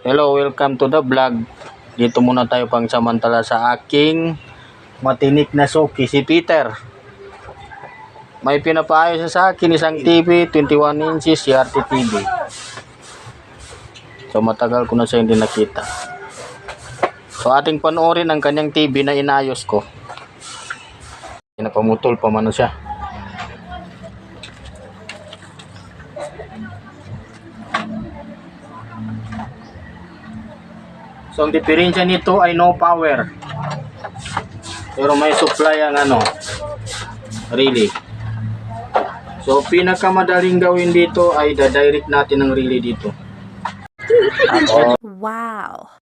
Hello, welcome to the vlog. Dito muna tayo pang samantala sa aking matinik na suki, si Peter. May pinapaayos sa akin isang TV, 21 inches CRT TV. So matagal ko na siya hindi nakita. So ating panoorin ang kanyang TV na inayos ko. Napamutol pa man siya. So ang diferensya nito ay no power. Pero may supply ang relay. So pinakamadaling gawin dito ay da-direct natin ang relay dito. Wow.